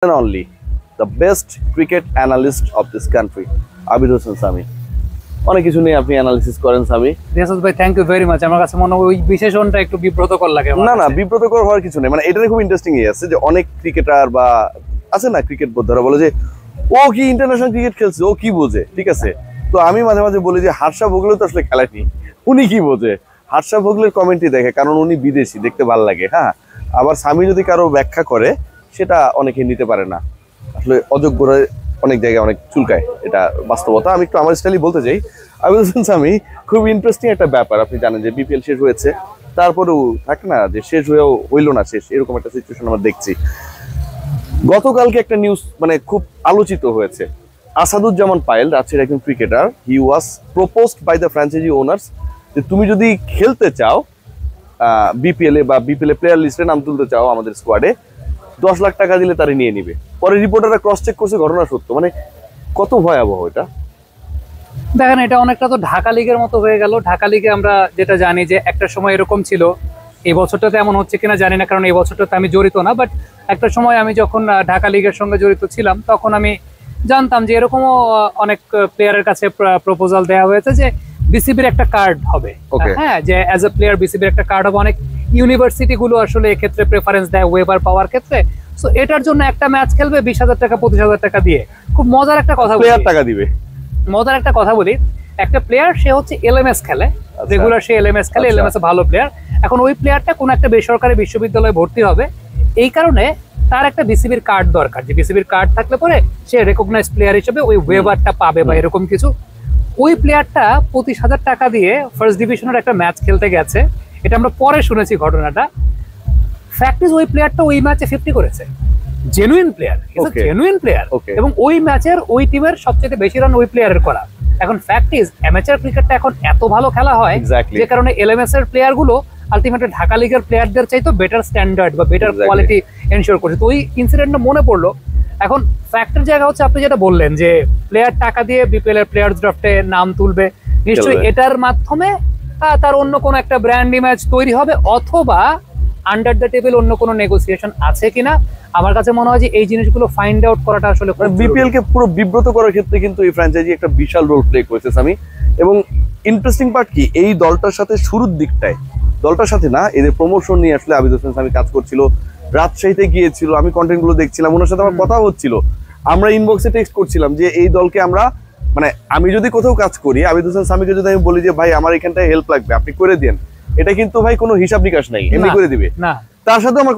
and only the best cricket analyst of this country, Abid Hossain Sami. অনেক কিছু নিয়ে আপনি অ্যানালিসিস করেন সামি। রিয়াজ ভাই থ্যাংক ইউ ভেরি মাচ। আমার কাছে মনে হয় ওই বিশেষণটা একটু বিব্রতকর লাগে। না বিব্রতকর হওয়ার কিছু নেই, মানে এটা খুব ইন্টারেস্টিং আছে যে অনেক ক্রিকেটার বা আছে না ক্রিকেট বোদ্ধারা বলে যে ও কি ইন্টারন্যাশনাল ক্রিকেট খেলছে, ও কি বোঝে, ঠিক আছে। তো আমি মাঝে মাঝে বলি যে হর্ষা ভোগলে তো আসলে খেলেনি, উনি কি বোঝে। হর্ষা ভোগলের কমেন্টই দেখে, কারণ উনি বিদেশি, দেখতে ভালো লাগে। হ্যাঁ, আবার সামি যদি কারো ব্যাখ্যা করে সেটা অনেকে নিতে পারে না, আসলে অযোগ্যরা অনেক জায়গায় অনেক চুলকায়, এটা বাস্তবতা। আমি একটু আমার স্টাইলই বলতে চাই। আবিদ হোসেন সামি খুব ইন্টারেস্টিং একটা ব্যাপার। আপনি জানেন যে বিপিএল শেষ হয়েছে, তারপরেও থাকে না যে শেষ হয়েও হইলো না শেষ, এরকম একটা সিচুয়েশন আমরা দেখছি। গতকালকে একটা নিউজ মানে খুব আলোচিত হয়েছে। আসাদুজ্জামান পায়েল, রাজশাহীর একজন cricketer, he was proposed by the franchise owners যে তুমি যদি খেলতে চাও বিপিএল এ বা বিপিএল প্লেয়ার লিস্টে নাম তুলতে চাও আমাদের স্কোয়াডে, 10 লাখ টাকা দিলে তারা নিয়ে নিবে। পরে রিপোর্টাররা ক্রস চেক করছে, ঘটনা সত্য। মানে কত ভয়াবহ এটা। দেখেন, এটা অনেকটা তো ঢাকা লিগের মতো হয়ে গেল। ঢাকা লিগে আমরা যেটা জানি যে একটা সময় এরকম ছিল, এই বছরটাতে এমন হচ্ছে কিনা জানি না, কারণ এই বছরটাতে আমি জড়িত না। বাট একটা সময় আমি যখন ঢাকা লিগের সঙ্গে জড়িত ছিলাম, তখন আমি জানতাম যে এরকমও অনেক প্লেয়ারের কাছে প্রপোজাল দেওয়া হয়েছে যে বিসিবির একটা কার্ড হবে। হ্যাঁ, যে অ্যাজ এ প্লেয়ার বিসিবির একটা কার্ড হবে। অনেক ইউনিভার্সিটি গুলো আসলে এক্ষেত্রে প্রেফারেন্স দেয় ওয়েবার পাওয়ার ক্ষেত্রে। সো এটার জন্য একটা ম্যাচ খেলবে 20,000 টাকা 25,000 টাকা দিয়ে। খুব মজার একটা কথা, প্লেয়ার টাকা দিবে। মজার একটা কথা বলি, একটা প্লেয়ার সে হচ্ছে এলএমএস খেলে, রেগুলার সে এলএমএস খেলে, এলএমএস এ ভালো প্লেয়ার। এখন ওই প্লেয়ারটা কোন একটা বেসরকারি বিশ্ববিদ্যালয়ে ভর্তি হবে, এই কারণে তার একটা বিসিবির কার্ড দরকার, যে বিসিবির কার্ড থাকলে পরে সে রেকগনাইজ প্লেয়ার হিসেবে ওই ওয়েবারটা পাবে বা এরকম কিছু। ওই প্লেয়ারটা 25,000 টাকা দিয়ে ফার্স্ট ডিভিশনের একটা ম্যাচ খেলতে গেছে। এটা আমরা পরে শুনেছি ঘটনাটা। ফ্যাক্ট ইজ ওই প্লেয়ারটা ওই ম্যাচে 50 করেছে। জেনুইন প্লেয়ার, জেনুইন প্লেয়ার, এবং ওই ম্যাচের ওই টিমের সবচেয়ে বেশি রান ওই প্লেয়ারের করা। এখন ফ্যাক্ট ইজ অ্যামেচার ক্রিকেটটা এখন এত ভালো খেলা হয় যে কারণে এলএমএস এর প্লেয়ার গুলো আলটিমেটলি ঢাকা লিগের প্লেয়ারদের চাইতো বেটার স্ট্যান্ডার্ড বা বেটার কোয়ালিটি এনশিওর করছে। তো ওই ইনসিডেন্টটা মনে পড়লো। এখন ফ্যাক্টের জায়গা হচ্ছে আপনি যেটা বললেন যে প্লেয়ার টাকা দিয়ে বিপিএল এর প্লেয়ার ড্রাফটে নাম তুলবে, নিশ্চয়ই এটার মাধ্যমে তার অন্য কোনো একটা ব্র্যান্ড ইমেজ তৈরি হবে, অথবা আন্ডার দ্য টেবিল অন্য কোনো নেগোসিয়েশন আছে কিনা। আমার কাছে মনে হয় যে এই জিনিসগুলো ফাইন্ড আউট করাটা আসলে বিপিএল কে পুরো বিব্রত করার ক্ষেত্রে কিন্তু এই ফ্র্যাঞ্চাইজি একটা বিশাল রোল প্লে করেছে আমি। এবং ইন্টারেস্টিং পার্ট কি, এই দলটার সাথে শুরুর দিকটায়, দলটার সাথে না, এদের প্রমোশন নিয়ে আসলে আবিদ হোসেন সামি কাজ করছিল, রাজশাহীতে গিয়েছিল, আমি কন্টেন্ট গুলো দেখছিলাম, ওনার সাথে আমার কথা হচ্ছিল, আমরা ইনবক্সে টেক্সট করছিলাম যে এই দলকে আমরা, মানে আমি যদি কোথাও কাজ করি, আবিদ হোসেন সামিকে যদি আমি বলি যে ভাই আমার এখানটায় হেল্প লাগবে, আপনি করে দেন, এটা কিন্তু ভাই কোনো হিসাব নিকাশ নাই, এমনি করে দিবে না। তার সাথে আমার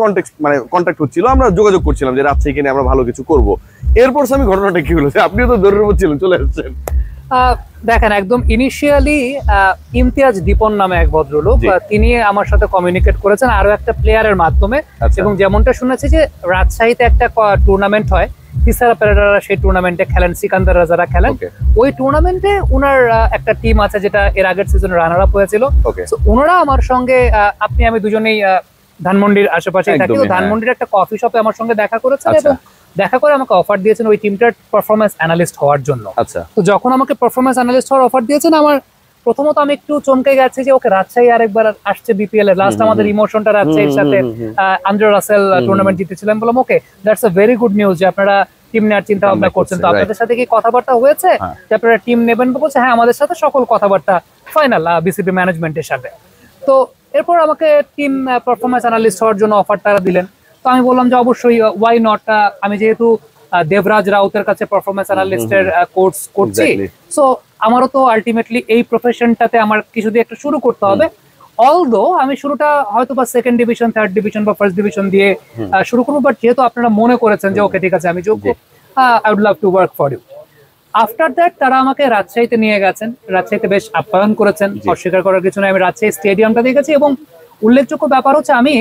কন্ট্যাক্ট হচ্ছিল, আমরা যোগাযোগ করছিলাম যে রাজশাহীকে নিয়ে আমরা ভালো কিছু করব। এরপর আমি ঘটনাটা কি হলো, আপনিও তো দৌড়ের উপর ছিলেন, চলে আসছেন। দেখেন, একদম ইনিশিয়ালি ইমতিয়াজ দীপন নামে এক ভদ্রলোক, তিনি আমার সাথে কমিউনিকেট করেছেন আরো একটা প্লেয়ারের মাধ্যমে। এবং যেমনটা শুনেছি যে রাজশাহীতে একটা টুর্নামেন্ট হয়, তিসারা পেরেরারা সেই টুর্নামেন্টে খেলেন, সিকান্দার রাজারা খেলেন। ওই টুর্নামেন্টে উনার একটা টিম আছে যেটা এর আগের সিজনে রানার আপ হয়েছিল। ওনারা আমার সঙ্গে, আমি দুজনেই ধানমন্ডির আশেপাশে থাকি, ধানমন্ডির একটা কফি শপে আমার সঙ্গে দেখা করেছেন এবং দেখা করে আমাকে অফার দিয়েছেন ওই টিমটার পারফরমেন্স অ্যানালিস্ট হওয়ার জন্য। তো যখন আমাকে পারফরমেন্স অ্যানালিস্ট হওয়ার অফার দিয়েছেন, আমার প্রথমত আমি একটু চমকে গেছি যে ওকে, রাজশাহী আরেকবার আসছে বিপিএল এ, লাস্ট আমাদের ইমোশনটা রাজশাহীর সাথে আন্দ্রে রাসেল টুর্নামেন্ট জিতেছিলাম। বললাম okay, that's a very good news যে আপনারা টিম নেওয়ার চিন্তা ভাবনা করছেন। তো আপনাদের সাথে কি কথাবার্তা হয়েছে যে আপনারা টিম নেবেন? বলছে হ্যাঁ, আমাদের সাথে সকল কথাবার্তা ফাইনাল বিসিবি ম্যানেজমেন্টের সাথে। তো এরপর আমাকে টিম পারফরমেন্স অ্যানালিস্ট হওয়ার জন্য অফার তারা দিলেন। তো আমি বললাম যে অবশ্যই, ওয়াই নট। আমি যেহেতু দেবরাজ রাউতের কাছে পারফরমেন্স অ্যানালিস্টের কোর্স করছি, সো আমারও তো আলটিমেটলি এই প্রফেশনটাতে আমার কিছু দিয়ে একটা শুরু করতে হবে। অলদো আমি শুরুটা হয়তো বা সেকেন্ড ডিভিশন, থার্ড ডিভিশন বা ফার্স্ট ডিভিশন দিয়ে শুরু করবো, বাট যেহেতু আপনারা মনে করেছেন যে ওকে ঠিক আছে আমি যোগ্য, I would love to work for you. After that তারা আমাকে রাজশাহীতে নিয়ে গেছেন, রাজশাহীতে বেশ আপ্যায়ন করেছেন, অস্বীকার করার কিছু নয়। আমি রাজশাহী স্টেডিয়ামটা দেখেছি এবং উল্লেখযোগ্য ব্যাপার হচ্ছে আমি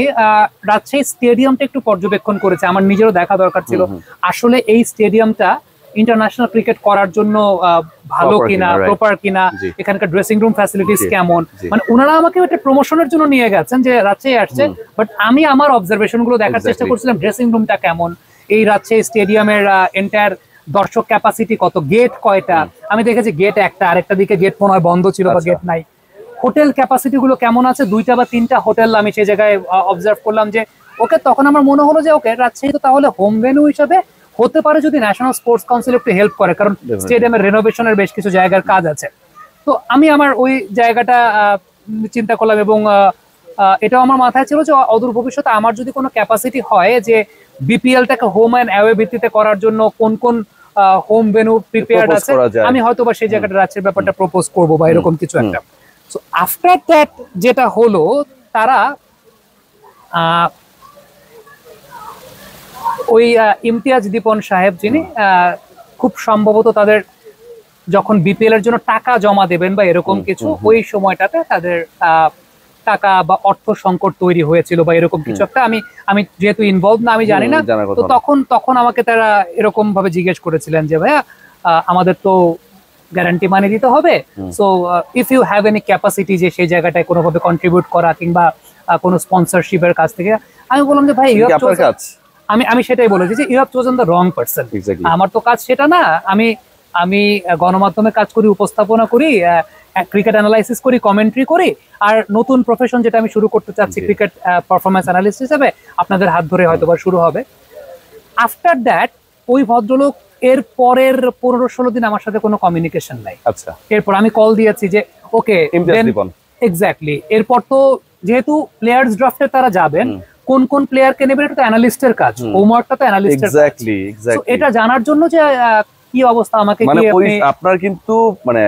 রাজশাহী স্টেডিয়ামটা একটু পর্যবেক্ষণ করেছি, আমার নিজেরও দেখা দরকার ছিল আসলে এই স্টেডিয়ামটা ইন্টারন্যাশনাল ক্রিকেট করার জন্য ভালো কিনা, প্রপার কিনা, এখানকার ড্রেসিং রুম ফ্যাসিলিটিস কেমন। মানে ওনারা আমাকে একটা প্রমোশনের জন্য নিয়ে গেছেন যে রাজশাহী আসছে, বাট আমি আমার অবজারভেশন গুলো দেখার চেষ্টা করছিলাম ড্রেসিং রুমটা কেমন, এই রাজশাহী স্টেডিয়ামের এন্টায়ার দর্শক ক্যাপাসিটি কত, গেট কয়টা। আমি দেখেছি গেট একটা, আরেকটা দিকে গেট মনে হয় বন্ধ ছিল বা গেট নাই। হোটেল ক্যাপাসিটি গুলো কেমন আছে, 2টা বা 3টা হোটেল আমি সেই জায়গায় অবজার্ভ করলাম যে ওকে তখন আমার মনে হলো যে ওকে রাজশাহী তো তাহলে হোম ভেন্যু হিসাবে হতে পারে যদি ন্যাশনাল স্পোর্টস কাউন্সিল একটু হেল্প করে, কারণ স্টেডিয়ামের রেনোভেশনের বেশ কিছু জায়গার কাজ আছে। তো আমি আমার ওই জায়গাটা চিন্তা করলাম, এবং এটাও আমার মাথায় ছিল যে অদূর ভবিষ্যতে আমার যদি কোনো ক্যাপাসিটি হয় যে বিপিএলটাকে হোম অ্যান্ড অ্যাওয়ে ভিত্তিতে করার জন্য কোন কোন হোম ভেন্যু প্রিপেয়ার্ড আছে, আমি হয়তো বা সেই জায়গাটা রাজ্যের ব্যাপারটা প্রপোজ করবো বা এরকম কিছু একটা। সো আফটার দ্যাট যেটা হলো, তারা ওই ইমতিয়াজ দীপন সাহেব যিনি খুব সম্ভবত তাদের যখন বিপিএল এর জন্য টাকা জমা দেবেন বা এরকম কিছু, ওই সময়টাতে তাদের টাকা বা অর্থ সংকট তৈরি হয়েছিল বা এরকম কিছু একটা, আমি যেহেতু ইনভলভ না আমি জানি না। তো তখন আমাকে তারা এরকম ভাবে জিজ্ঞেস করেছিলেন যে ভাইয়া আমাদের তো গ্যারান্টি মানি দিতে হবে, so if you have any capacity যে সেই জায়গাটায় কোনোভাবে কন্ট্রিবিউট করা কিংবা কোনো স্পন্সরশিপের কাছ থেকে, আমি বললাম যে ভাই আমি সেটাই বলেছি যে you have chosen the wrong person. আমার তো কাজ সেটা না, আমি গণমাধ্যমে কাজ করি, উপস্থাপনা করি, ক্রিকেট অ্যানালাইসিস করি, কমেন্ট্রি করি, আর নতুন প্রফেশন যেটা আমি শুরু করতে চাচ্ছি ক্রিকেট পারফরমেন্স অ্যানালিস্ট হিসেবে আপনাদের হাত ধরে হয়তো বা শুরু হবে। আফটার দ্যাট ওই ভদ্রলোক এর পরের 15-16 দিন আমার সাথে কোনো কমিউনিকেশন নাই। আচ্ছা, এরপর আমি কল দিয়েছি যে ওকে এক্স্যাক্টলি, এরপর তো যেহেতু প্লেয়ার্স ড্রাফটে তারা যাবেন, কোন কোন প্লেয়ারকে নেবেন এটা তো অ্যানালিস্টের কাজ, হোমওয়ার্কটা তো অ্যানালিস্টের কাজ। এক্স্যাক্টলি এটা জানার জন্য যে কি অবস্থা আমাকে কি আপনার কিন্তু মানে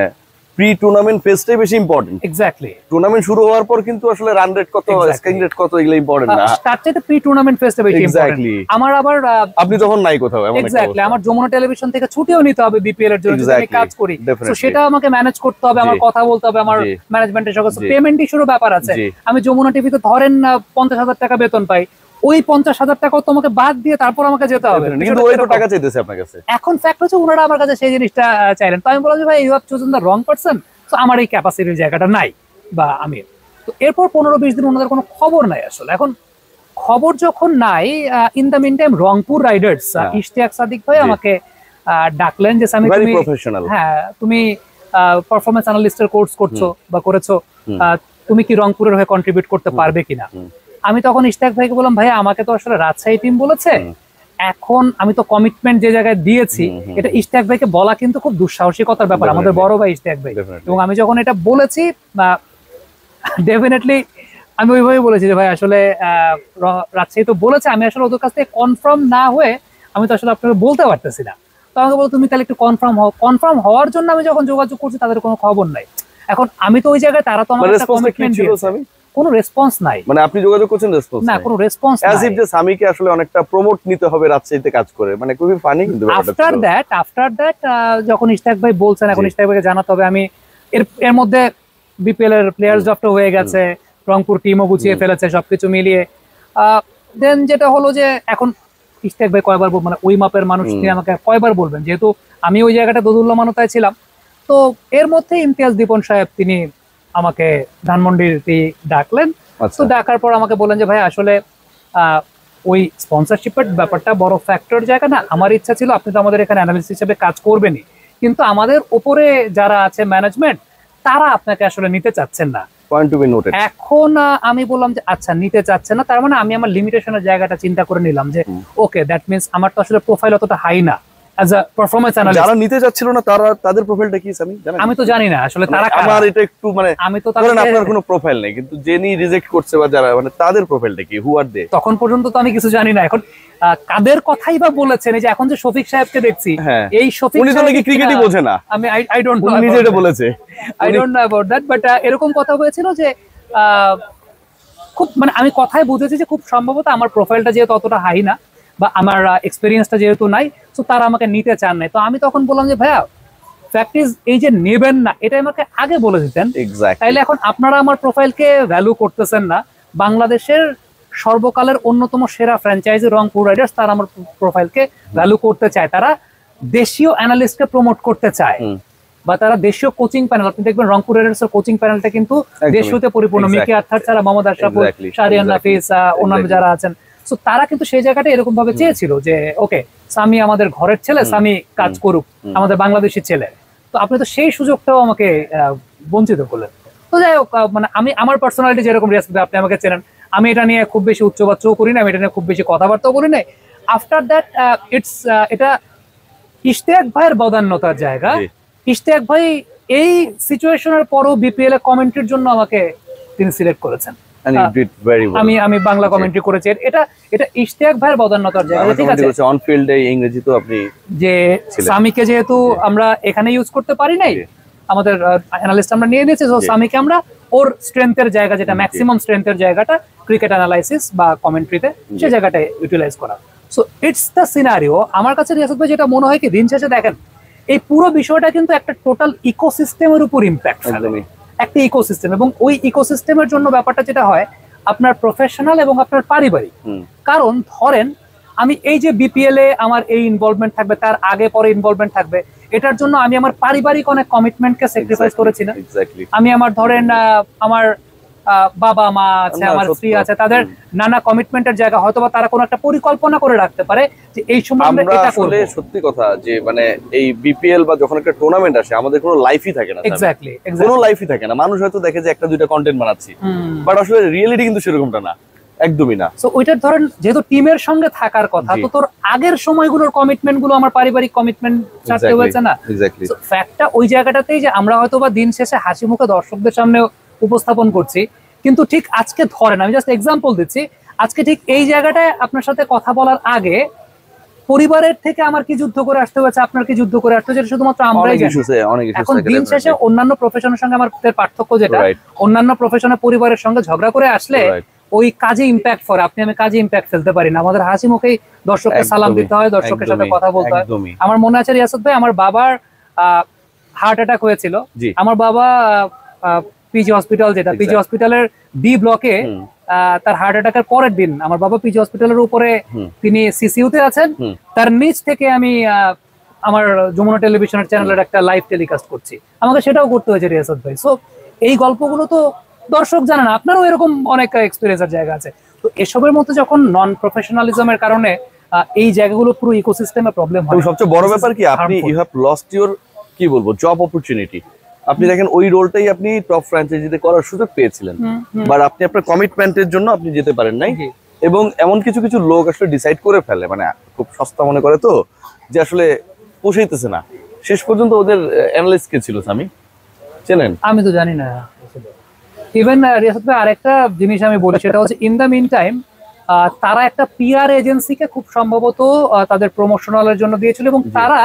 প্রি টুর্নামেন্ট ফেজটাই বেশি ইম্পর্টেন্ট। এক্স্যাক্টলি, টুর্নামেন্ট শুরু হওয়ার পর কিন্তু আসলে রান রেট কত, স্ট্রাইক রেট কত, এগুলো ইম্পর্টেন্ট না, তার চাইতে প্রি টুর্নামেন্ট ফেজটা বেশি ইম্পর্টেন্ট। আমার আবার আপনি যখন নাই কোথাও, এক্স্যাক্টলি আমার যমুনা টেলিভিশন থেকে ছুটিও নিতে হবে বিপিএল এর জন্য, আমি কাজ করি, তো সেটা আমাকে ম্যানেজ করতে হবে, আমার কথা বলতে হবে, আমার ম্যানেজমেন্টের সঙ্গে পেমেন্ট ইস্যুরও ব্যাপার আছে। আমি যমুনা টিভিতে ধরেন 50,000 টাকা বেতন পাই, ওই 50,000 টাকা তোমাকে বাদ দিয়ে তারপর আমাকে যেতে হবে, কিন্তু ওই তো টাকা চাইতেছে আপনার কাছে। এখন ফ্যাক্ট হচ্ছে ওনারা আমার কাছে সেই জিনিসটা চাইলেন, তো আমি বললাম যে ভাই you have chosen the wrong person, তো আমার এই ক্যাপাসিটির জায়গাটা নাই বা আমি। তো এরপর 15-20 দিন ওনাদের কোনো খবর নাই আসলে। এখন খবর যখন নাই, in the meantime Rangpur riders Ishtiaq Sadiq ভাই আমাকে ডাকলেন যে সামি তুমি, হ্যাঁ তুমি পারফরম্যান্স অ্যানালিস্টের কোর্স করছো বা করেছো, তুমি কি রংপুরের হয়ে কন্ট্রিবিউট করতে পারবে কিনা। আমি তখন ইশতিয়াক ভাইকে বললাম ভাই আমাকে তো আসলে রাজশাহী টিম বলেছে, এখন আমি তো কমিটমেন্ট যে জায়গায় দিয়েছি, এটা ইশতিয়াক ভাইকে বলা কিন্তু খুব দুঃসাহসিকতার ব্যাপার, আমাদের বড় ভাই ইশতিয়াক ভাই। এবং আমি যখন এটা বলেছি ডেফিনেটলি আমি ওইভাবে বলেছি যে ভাই আসলে রাজশাহী তো বলেছে, আমি আসলে ওদের কাছ থেকে কনফার্ম না হয়ে আমি তো আসলে আপনাকে বলতে পারতেছি না। তো আমাকে বলো তুমি তাহলে একটু কনফার্ম হও। কনফার্ম হওয়ার জন্য আমি যখন যোগাযোগ করছি তাদের কোনো খবর নাই। এখন আমি তো ওই জায়গায়, তারা তো আমার একটা কমিটমেন্ট দিয়েছে, কোনো রেসপন্স নাই। মানে আপনি যোগাযোগ করছেন, রেসপন্স না, কোনো রেসপন্স নাই। অ্যাজ ইফ যে সামিকে আসলে অনেকটা প্রমোট নিতে হবে রাজশাহীতে কাজ করে, মানে খুবই ফানি। কিন্তু আফটার দ্যাট যখন ইশতিয়াক ভাই বলছেন, এখন ইশতিয়াক ভাইকে জানাতে হবে, আমি এর মধ্যে বিপিএল এর প্লেয়ার্স ড্রাফট হয়ে গেছে, রংপুর টিমও গুছিয়ে ফেলেছে, সবকিছু মিলিয়ে দেন যেটা হলো যে এখন ইশতিয়াক ভাই কয়বার মানে ওই মাপের মানুষ তিনি আমাকে কয়বার বলবেন, যেহেতু আমি ওই জায়গাটা দোদুল্যমানতায় ছিলাম। তো এর মধ্যে ইমতিয়াজ দীপন সাহেব তিনি আমাকে ধানমন্ডির ডাকলেন। তো ডাকার পর আমাকে বললেন যে ভাই আসলে ওই স্পন্সরশিপের ব্যাপারটা বড় ফ্যাক্টর জায়গা না, আমার ইচ্ছা ছিল আপনি তো আমাদের এখানে অ্যানালিস্ট হিসেবে কাজ করবেনই, কিন্তু আমাদের উপরে যারা আছে ম্যানেজমেন্ট তারা আপনাকে আসলে নিতে চাচ্ছেন না। এখন আমি বললাম যে আচ্ছা নিতে চাচ্ছে না, তার মানে আমি আমার লিমিটেশনের জায়গাটা চিন্তা করে নিলাম যে ওকে দ্যাট মিন্স আমার তো আসলে প্রোফাইল অতটা হাই না অ্যাজ আ পারফরম্যান্স অ্যানালিস্ট। যারা নিতে যাচ্ছিল না তাদের প্রোফাইলটা কি আমি তো জানি না আসলে তারা আমার এটা একটু মানে আমি তো ধরেন আপনার কোনো প্রোফাইল নেই, কিন্তু জেনি রিজেক্ট করছে বা যারা মানে তাদের প্রোফাইলটা কি, হু আর দে, তখন পর্যন্ত তো আমি কিছু জানি না। এখন কাদের কথাই বা বলেছেন, এই যে এখন যে শফিক সাহেবকে দেখছি, এই শফিক উনি তো নাকি ক্রিকেটই বোঝে না, আমি আই ডোন্ট নো, উনি যেটা বলেছে I don't know about that, but এরকম কথা হয়েছিল যে খুব মানে আমি কথাই বুঝেছি যে খুব সম্ভবত আমার প্রোফাইলটা যেহেতু অতটা হাই না বা আমার এক্সপেরিয়েন্সটা যেহেতু নাই, তো তারা আমাকে নিতে চান নাই। তো আমি তখন বললাম যে ভাইয়া ফ্যাক্ট ইজ এই যে নেবেন না এটা আমাকে আগে বলে দিতেন, তাইলে এখন আপনারা আমার প্রোফাইলকে ভ্যালু করতেছেন না। বাংলাদেশের সর্বকালের অন্যতম সেরা ফ্র্যাঞ্চাইজি রংপুর রাইডার্স তারা আমার প্রোফাইলকে ভ্যালু করতে চায়, তারা দেশীয় অ্যানালিস্টকে প্রমোট করতে চায় বা তারা দেশীয় কোচিং প্যানেল, আপনি দেখবেন রংপুর রাইডার্সের কোচিং প্যানেলটা কিন্তু দেশীয়তে পরিপূর্ণ, মিকি আর্থার ছাড়া মোহাম্মদ আশরাফুল, শাহরিয়ার নাফিস, অন্যান্য যারা আছেন, তো তারা কিন্তু সেই জায়গাটা এরকম ভাবে চেয়েছিল যে ওকে সামি আমাদের ঘরের ছেলে, সামি কাজ করুক, আমাদের বাংলাদেশি ছেলে। তো আপনি তো সেই সুযোগটাও আমাকে বঞ্চিত করলেন। তো যাই হোক, মানে আমি আমার পার্সোনালিটি যেরকম রেসপেক্ট, আপনি আমাকে চেনেন, আমি এটা নিয়ে খুব বেশি উচ্চবাচ্যও করি না, আমি এটা নিয়ে খুব বেশি কথাবার্তাও বলি নাই। আফটার দ্যাট এটা ইশতিয়াক ভাইয়ের বদান্যতার জায়গা। ইশতিয়াক ভাই এই সিচুয়েশনের পরও বিপিএল এ কমেন্ট্রির জন্য আমাকে তিনি সিলেক্ট করেছেন। আমি বাংলা কমেন্ট্রি করেছি, এটা ইশতিয়াক ভাইয়ের বদান্যতার জায়গা। ঠিক আছে, অন ফিল্ডে ইংরেজি তো আপনি যে সামিকে যেহেতু আমরা এখানে ইউজ করতে পারি নাই, আমাদের অ্যানালিস্ট আমরা নিয়ে নিয়েছি, সো সামিকে আমরা ওর স্ট্রেংথের জায়গা, যেটা ম্যাক্সিমাম স্ট্রেংথের জায়গাটা ক্রিকেট অ্যানালাইসিস বা কমেন্ট্রিতে, সেই জায়গাটায় ইউটিলাইজ করা। So it's the scenario. আমার কাছে রিয়াসত ভাই যেটা মনে হয় কি, দিন শেষে দেখেন এই পুরো বিষয়টা কিন্তু একটা টোটাল ইকোসিস্টেমের উপর ইম্প্যাক্ট ফেলে, একটা ইকোসিস্টেম। এবং ওই ইকোসিস্টেমের জন্য ব্যাপারটা যেটা হয় আপনার প্রফেশনাল এবং আপনার পারিবারিক। কারণ ধরেন আমি এই যে বিপিএল এ আমার এই ইনভলভমেন্ট থাকবে, তার আগে পরে ইনভলভমেন্ট থাকবে, এটার জন্য আমি আমার পারিবারিক অনেক কমিটমেন্টকে স্যাক্রিফাইস করেছি না। আমি আমার ধরেন আমার বাবা মা আছে, আমার স্ত্রী আছে, তাদের নানা কমিটমেন্টের জায়গা, হয়তোবা তারা কোনো একটা পরিকল্পনা করে রাখতে পারে যে এই সময় আমরা এটা করব। সত্যি কথা যে মানে এই বিপিএল বা যখন একটা টুর্নামেন্ট আসে আমাদের কোনো লাইফই থাকে না। এক্স্যাক্টলি, কোনো লাইফই থাকে না। মানুষ হয়তো দেখে যে একটা দুইটা কন্টেন্ট বানাচ্ছি, বাট আসলে রিয়েলিটি কিন্তু সেরকমটা না, একদমই না। সো ওইটার ধরেন যেহেতু টিমের সঙ্গে থাকার কথা, তো তোর আগের সময়গুলোর কমিটমেন্ট গুলো আমার পারিবারিক কমিটমেন্ট ছাড়তে হয়েছে না। সো ফ্যাক্টটা ওই জায়গাটাতেই যে আমরা হয়তোবা দিন শেষে হাসি মুখে দর্শকদের সামনে উপস্থাপন করছি, কিন্তু ঠিক আজকে ধরেন আমি জাস্ট এক্সাম্পল দিচ্ছি, আজকে ঠিক এই জায়গাটায় আপনার সাথে কথা বলার আগে পরিবারের থেকে আমার কি যুদ্ধ করে আসতে হয়েছে, আপনার কি যুদ্ধ করে আসতে হয়েছে, শুধুমাত্র আমরাই জানি। এখন দিন শেষে অন্যান্য প্রফেশনের সঙ্গে আমাদের পার্থক্য যেটা, অন্যান্য প্রফেশনের পরিবারের সঙ্গে ঝগড়া করে আসলে ওই কাজে ইম্প্যাক্ট পড়ে, আপনি আমি কাজে ইম্প্যাক্ট ফেলতে পারি না। আমাদের হাসি মুখেই দর্শককে সালাম দিতে হয়, দর্শকের সাথে কথা বলতে হয়। আমার মনে আছে রিয়াসত ভাই, আমার বাবার হার্ট অ্যাটাক হয়েছিল। আমার বাবা পিজি হসপিটাল, যেটা পিজি হসপিটালের বি ব্লকে, তার হার্ট অ্যাটাকের পরের দিন আমার বাবা পিজি হসপিটালের উপরে তিনি সিসিইউতে আছেন, তার নিচ থেকে আমি আমার যমুনা টেলিভিশনের চ্যানেলের একটা লাইভ টেলিকাস্ট করছি, আমাকে সেটাও করতে হয়েছে রিয়াসত ভাই। সো এই গল্পগুলো তো দর্শক জানে না, আপনারও এরকম অনেক এক্সপেরিয়েন্সের জায়গা আছে। তো এসবের মধ্যে যখন নন প্রফেশনালিজমের কারণে এই জায়গাগুলো পুরো ইকোসিস্টেমে প্রবলেম হয়। সবচেয়ে বড় ব্যাপার কি, আপনি ইউ হ্যাভ লস্ট ইওর কি বলবো জব অপরচুনিটি। আপনি দেখেন ওই রোলটাই আপনি টপ ফ্র্যাঞ্চাইজিতে করার সুযোগ পেয়েছিলেন, বাট আপনি আপনার কমিটমেন্টের জন্য আপনি যেতে পারেন নাই। এবং এমন কিছু কিছু লোক আসলে ডিসাইড করে ফেলে, মানে খুব সস্তা মনে করে তো, যে আসলে পোষাইতেছে না। শেষ পর্যন্ত ওদের অ্যানালিস্ট কে ছিল সামি, চেনেন? আমি তো জানি না। ইভেন রিয়াসত ভাই আরেকটা জিনিস আমি বলি, সেটা হচ্ছে ইন দ্য মিন টাইম তারা একটা পিআর এজেন্সিকে খুব সম্ভবত তাদের প্রমোশনালের জন্য দিয়েছিল, এবং তারা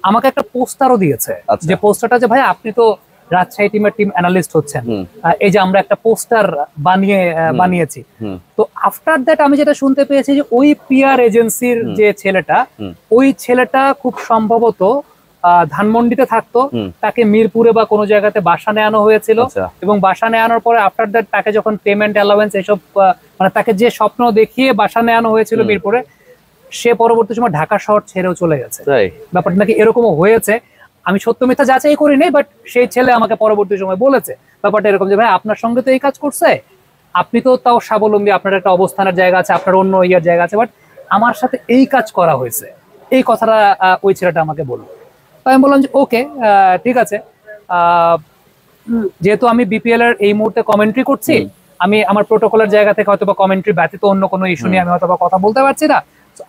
আমাকে একটা পোস্টারও দিয়েছে, যে পোস্টারটা যে ভাই আপনি তো রাজশাহী টিমের টিম অ্যানালিস্ট হচ্ছেন, এই যে আমরা একটা পোস্টার বানিয়েছি। তো আফটার দ্যাট আমি যেটা শুনতে পেয়েছি যে ওই পিআর এজেন্সির যে ছেলেটা, ওই ছেলেটা খুব সম্ভবত ধানমন্ডিতে থাকতো, তাকে মিরপুরে বা কোনো জায়গাতে বাসা নেওয়ানো হয়েছিল, এবং বাসা নেওয়ানোর পরে আফটার দ্যাট তাকে যখন পেমেন্ট অ্যালাওয়েন্স এসব, মানে তাকে যে স্বপ্ন দেখিয়ে বাসা নেওয়ানো হয়েছিল মিরপুরে, সে পরবর্তী সময় ঢাকা শহর ছেড়েও চলে গেছে। ব্যাপারটা নাকি এরকমও হয়েছে, আমি সত্য মিথ্যা যাচাই করি নাই, বাট সেই ছেলে আমাকে পরবর্তী সময় বলেছে ব্যাপারটা এরকম যে ভাই আপনার সঙ্গে তো এই কাজ করছে, আপনি তো তাও স্বাবলম্বী, আপনার একটা অবস্থানের জায়গা আছে, আপনার অন্য ইয়ার জায়গা আছে, বাট আমার সাথে এই কাজ করা হয়েছে, এই কথাটা ওই ছেলেটা আমাকে বললো। আমি বললাম যে ওকে ঠিক আছে, যেহেতু আমি বিপিএল এর এই মুহূর্তে কমেন্ট্রি করছি, আমি আমার প্রোটোকলের জায়গা থেকে হয়তো বা কমেন্ট্রি ব্যতীত অন্য কোনো ইস্যু নিয়ে আমি হয়তো বা কথা বলতে পারছি না।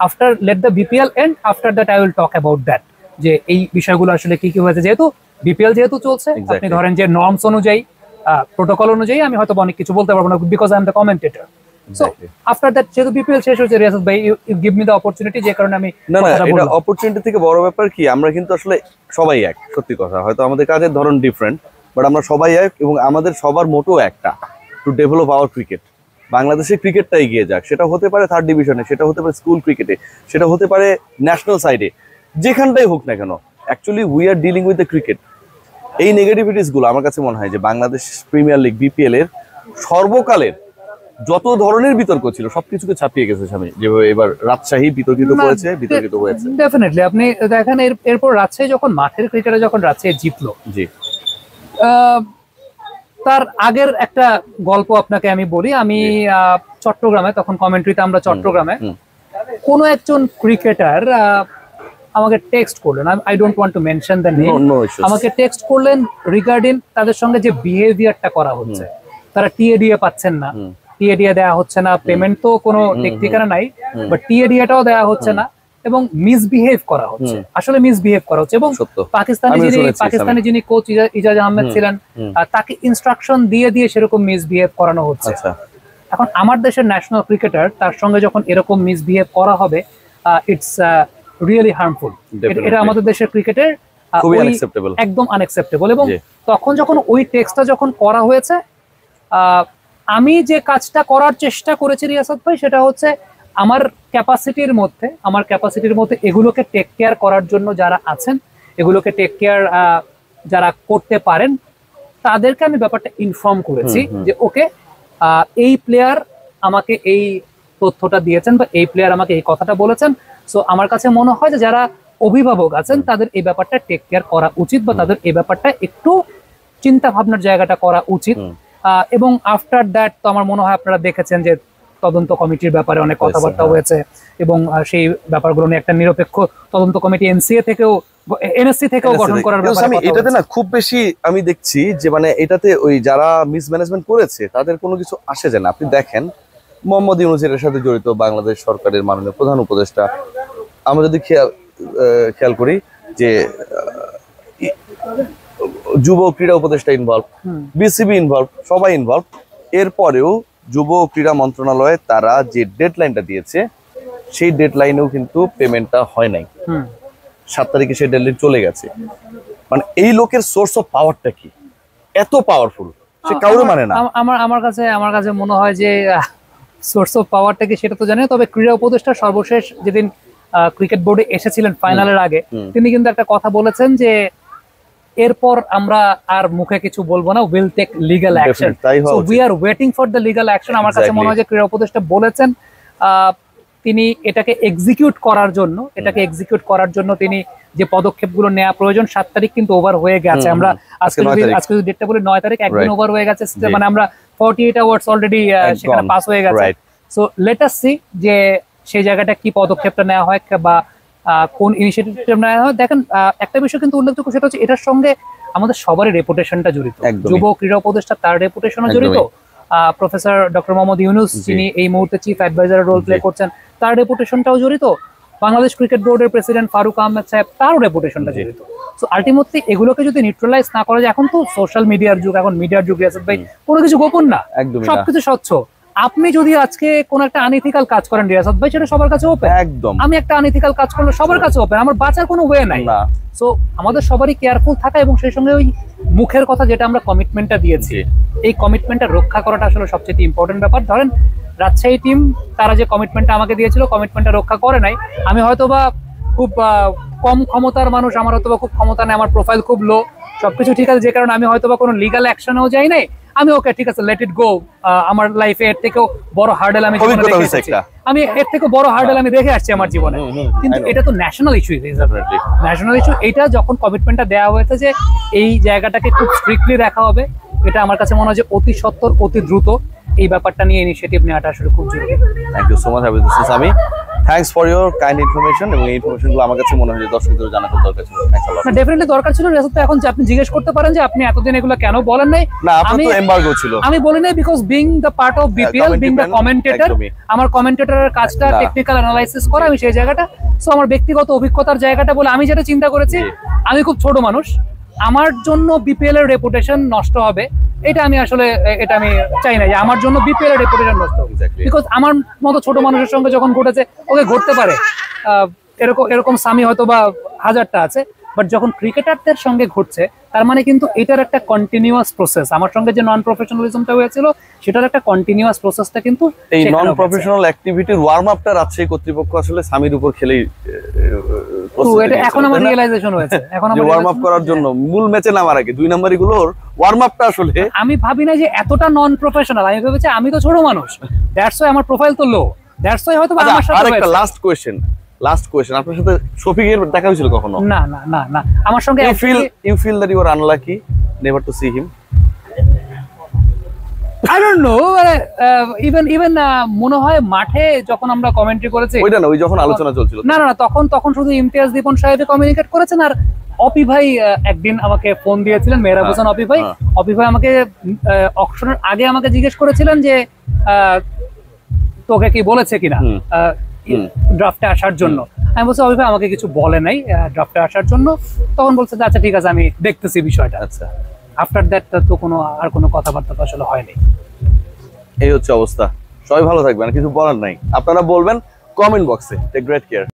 After let the BPL and after that I will talk about that, যে এই বিষয়গুলো আসলে কি কি হয়েছে। যেহেতু বিপিএল যেহেতু চলছে, আপনি ধরেন যে নর্মস অনুযায়ী, প্রোটোকল অনুযায়ী আমি হয়তো অনেক কিছু বলতে পারবো না, because I am the commentator. So after that যেহেতু বিপিএল শেষ হয়েছে, রিয়াসত ভাই you give me the opportunity, যে কারণে আমি না এটা অপরচুনিটি থেকে বড় ব্যাপার কি, আমরা কিন্তু আসলে সবাই এক। সত্যি কথা, হয়তো আমাদের কাজের ধরন ডিফারেন্ট, বাট আমরা সবাই এক, এবং আমাদের সবার মোটো একটা, টু ডেভেলপ আওয়ার ক্রিকেট। বাংলাদেশের ক্রিকেটটা এগিয়ে যাক, সেটা হতে পারে থার্ড ডিভিশনে, সেটা হতে পারে স্কুল ক্রিকেটে, সেটা হতে পারে ন্যাশনাল সাইডে, যেখানটাই হোক না কেন। Actually we are dealing with the cricket. এই নেগেটিভিটিস গুলো আমার কাছে মনে হয় যে বাংলাদেশ প্রিমিয়ার লিগ বিপিএল এর সর্বকালের যত ধরনের বিতর্ক ছিল সবকিছুকে ছাপিয়ে গেছে স্বামী, যেভাবে এবার রাজশাহী বিতর্কিত হয়েছে। ডেফিনেটলি আপনি দেখেন এরপর রাজশাহী যখন মাঠের ক্রিকেটে যখন রাজশাহী জিতলো, জি, তার আগের একটা গল্প আপনাকে আমি বলি। আমি চট্টগ্রামে, তখন কমেন্ট্রিতে আমরা চট্টগ্রামে, কোনো একজন ক্রিকেটার আমাকে টেক্সট করলেন, I don't want to mention the name, আমাকে টেক্সট করলেন রিগার্ডিং তাদের সঙ্গে যে বিহেভিয়ারটা করা হচ্ছে, তারা টিএডিএ পাচ্ছেন না, টিএডিএ দেওয়া হচ্ছে না, পেমেন্ট তো কোনো ঠিক ঠিকানা নাই, বাট টিএডিএটাও দেওয়া হচ্ছে না এবং মিসবিহেভ করা হচ্ছে, আসলে মিসবিহেভ করা হচ্ছে। এবং পাকিস্তানি যিনি কোচ ইজাজ আহমেদ ছিলেন, তাকে ইনস্ট্রাকশন দিয়ে সেরকম মিসবিহেভ করানো হচ্ছে। এখন আমার দেশের ন্যাশনাল ক্রিকেটার, তার সঙ্গে যখন এরকম মিসবিহেভ করা হবে, ইটস রিয়েলি হার্মফুল। এটা আমাদের দেশের ক্রিকেটের একদম আনএক্সেপ্টেবল। এবং তখন যখন ওই টেক্সটটা যখন করা হয়েছে, আমি যে কাজটা করার চেষ্টা করেছি রিয়াসাত ভাই, সেটা হচ্ছে আমার ক্যাপাসিটির মধ্যে এগুলোকে টেক কেয়ার করার জন্য যারা আছেন, এগুলোকে টেক কেয়ার যারা করতে পারেন, তাদেরকে আমি ব্যাপারটা ইনফর্ম করেছি যে ওকে, এই প্লেয়ার আমাকে এই তথ্যটা দিয়েছেন বা এই প্লেয়ার আমাকে এই কথাটা বলেছেন। সো আমার কাছে মনে হয় যে যারা অভিভাবক আছেন তাদের এই ব্যাপারটা টেক কেয়ার করা উচিত, বা তাদের এই ব্যাপারটা একটু চিন্তা ভাবনার জায়গাটা করা উচিত। এবং আফটার দ্যাট তো আমার মনে হয় আপনারা দেখেছেন যে তদন্ত কমিটির ব্যাপারে অনেক কথাবার্তা হয়েছে, এবং সেই ব্যাপারগুলো নিয়ে একটা নিরপেক্ষ তদন্ত কমিটি এনএসসি থেকেও গঠন করার ব্যাপারে এটাতে না খুব বেশি আমি দেখছি যে মানে এটাতে ওই যারা মিসম্যানেজমেন্ট করেছে তাদের কোনো কিছু আসে যায় না। আপনি দেখেন মোহাম্মদ ইউনূসের সাথে জড়িত বাংলাদেশ সরকারের মাননীয় প্রধান উপদেষ্টা, আমরা যদি খেয়াল করি যে যুব ক্রীড়া উপদেষ্টা ইনভলভ, বিসিবি ইনভলভ, সবাই ইনভলভ। এরপরেও যুব ক্রীড়া মন্ত্রণালয়ে তারা যে ডেডলাইনটা দিয়েছে, সেই ডেডলাইনেও কিন্তু পেমেন্টটা হয় নাই। 7 তারিখে সেই ডেডলাইন চলে গেছে। মানে এই লোকের সোর্স অফ পাওয়ারটা কি এত পাওয়ারফুল, সে কাউরে মানে না। আমার কাছে মনে হয় যে সোর্স অফ পাওয়ারটা কি সেটা তো জানি না, তবে ক্রীড়া উপদেষ্টা সর্বশেষ যেদিন ক্রিকেট বোর্ডে এসেছিলেন ফাইনালের আগে, তিনি কিন্তু একটা কথা বলেছেন যে এরপর আমরা আর মুখে কিছু বলবো না, will take legal action. So we are waiting for the legal action. আমার কাছে মনে হয় যে ক্রীড়া উপদেষ্টা বলেছেন তিনি এটাকে এক্সিকিউট করার জন্য তিনি যে পদক্ষেপগুলো নেওয়া প্রয়োজন। 7 তারিখ কিন্তু ওভার হয়ে গেছে, আমরা আজকে যদি ডেটটা বলি 9 তারিখ, একদিন ওভার হয়ে গেছে, মানে আমরা 48 আওয়ার্স অলরেডি সেখানে পাস হয়ে গেছে। সো লেট আস সি যে সেই জায়গাটা কি পদক্ষেপটা নেওয়া হয় বা কোন ইনিশিয়েটিভ নেওয়া হয়। দেখেন একটা বিষয় কিন্তু উল্লেখযোগ্য, সেটা হচ্ছে এটার সঙ্গে আমাদের সবারই রেপুটেশনটা জড়িত। যুব ক্রীড়া উপদেষ্টা, তার রেপুটেশনও জড়িত। প্রফেসর ডক্টর মোহাম্মদ ইউনূস, যিনি এই মুহূর্তে চিফ অ্যাডভাইজার রোল প্লে করছেন, তার রেপুটেশনটাও জড়িত। বাংলাদেশ ক্রিকেট বোর্ডের প্রেসিডেন্ট ফারুক আহমেদ সাহেব, তারও রেপুটেশনটা জড়িত। সো আলটিমেটলি এগুলোকে যদি নিউট্রালাইজ না করা যায়, এখন তো সোশ্যাল মিডিয়ার যুগ, এখন মিডিয়ার যুগ রিয়াসাত ভাই, কোনো কিছু গোপন না, সবকিছু স্বচ্ছ। আপনি যদি আজকে কোন একটা আনইথিক্যাল কাজ করেন রিয়াসাত ভাই, সেটা সবার কাছে ওপেন। একদম, আমি একটা আনইথিক্যাল কাজ করলে সবার কাছে ওপেন, আমার বাঁচার কোনো ওয়ে নাই। সো আমাদের সবারই কেয়ারফুল থাকা, এবং সেই সঙ্গে ওই মুখের কথা যেটা আমরা কমিটমেন্টটা দিয়েছি, এই কমিটমেন্টটা রক্ষা করাটা আসলে সবচেয়ে ইম্পর্টেন্ট ব্যাপার। ধরেন রাজশাহী টিম, তারা যে কমিটমেন্টটা আমাকে দিয়েছিল, কমিটমেন্টটা রক্ষা করে নাই। আমি হয়তোবা খুব কম ক্ষমতার মানুষ, আমার হয়তোবা খুব ক্ষমতা নেই, আমার প্রোফাইল খুব লো, সবকিছু ঠিক আছে, যে কারণে আমি হয়তোবা কোনো লিগ্যাল অ্যাকশনেও যাই নাই। আমি ওকে ঠিক আছে, লেট ইট গো। আমার লাইফে এর থেকেও বড় হার্ডেল আমি দেখে আসছি আমার জীবনে। কিন্তু এটা তো ন্যাশনাল ইস্যু, ন্যাশনাল ইস্যু। এটা যখন কমিটমেন্টটা দেওয়া হয়েছে যে এই জায়গাটাকে খুব স্ট্রিক্টলি রাখা হবে, এটা আমার কাছে মনে হয় যে অতি সত্বর, অতি দ্রুত এই ব্যাপারটা নিয়ে ইনিশিয়েটিভ নেওয়াটা আসলে খুব জরুরি। থ্যাংক ইউ সো মাচ আমি thanks for your kind information, এবং এই ইনফরমেশনগুলো আমার কাছে মনে হয় যে দর্শকদের জানা খুব দরকার ছিল। থ্যাঙ্কস আ লট। না, ডেফিনেটলি দরকার ছিল রিয়াসাত। এখন যে আপনি জিজ্ঞেস করতে পারেন যে আপনি এতদিন এগুলো কেন বলেন নাই, না আপনি তো এমবার্গো ছিল। আমি বলি নাই because being the part of BPL, being the commentator, আমার কমেন্টেটরের কাজটা টেকনিক্যাল অ্যানালাইসিস করা, আমি সেই জায়গাটা, সো আমার ব্যক্তিগত অভিজ্ঞতার জায়গাটা বলে আমি যেটা চিন্তা করেছি, আমি খুব ছোট মানুষ, আমার জন্য বিপিএল এর রেপুটেশন নষ্ট হবে, এটা আমি আসলে চাই না যে আমার জন্য বিপিএল এর রেপুটেশন নষ্ট হবে। বিকজ আমার মতো ছোট মানুষের সঙ্গে যখন ঘটেছে, ওকে ঘটতে পারে, এরকম স্বামী হয়তো বা 1000টা আছে, বাট যখন ক্রিকেটারদের সঙ্গে ঘটছে, তার মানে কিন্তু এটার একটা কন্টিনিউয়াস প্রসেস। আমার সঙ্গে যে নন প্রফেশনালিজমটা হয়েছিল, সেটার একটা কন্টিনিউয়াস প্রসেসটা কিন্তু এই নন প্রফেশনাল অ্যাক্টিভিটির ওয়ার্ম আপটা রাজশাহী কর্তৃপক্ষ আসলে স্বামীর উপর খেলেই এখন আমার রিয়েলাইজেশন হয়েছে। এখন আমার ওয়ার্ম আপ করার জন্য মূল ম্যাচে নামার আগে 2 নাম্বারি গুলোর ওয়ার্ম আপটা আসলে আমি ভাবি না যে এতটা নন প্রফেশনাল। আমি ভেবেছি আমি তো ছোট মানুষ, দ্যাটস ওয়াই আমার প্রোফাইল তো লো, দ্যাটস ওয়াই হয়তো আমার সাথে। আরেকটা লাস্ট কোশ্চেন, আপনার সাথে শফিকের দেখা হয়েছিল কখনো? না না না না, আমার সঙ্গে you feel that you are unlucky never to see him? I don't know, even মনে হয় মাঠে যখন আমরা কমেন্ট্রি করেছি, ওইটা না, ওই যখন আলোচনা চলছিল, না না তখন শুধু ইমতিয়াজ দীপন সাহেব কমিউনিকেট করেছেন, আর অপি ভাই একদিন আমাকে ফোন দিয়েছিলেন, মেহরাব হোসেন অপি ভাই। অপি ভাই আমাকে অকশনের আগে আমাকে জিজ্ঞেস করেছিলেন যে তোকে কি বলেছে কিনা ড্রাফটে আসার জন্য। আমি বলছি অপি ভাই আমাকে কিছু বলে নাই ড্রাফটে আসার জন্য। তখন বলছে যে আচ্ছা ঠিক আছে আমি দেখতেছি বিষয়টা। আচ্ছা, আফটার দ্যাট তো কোনো কথাবার্তা তো আসলে হয়নি। এই হচ্ছে অবস্থা। সবাই ভালো থাকবেন, কিছু বলার নাই। আপনারা বলবেন কমেন্ট বক্সে। Take great care.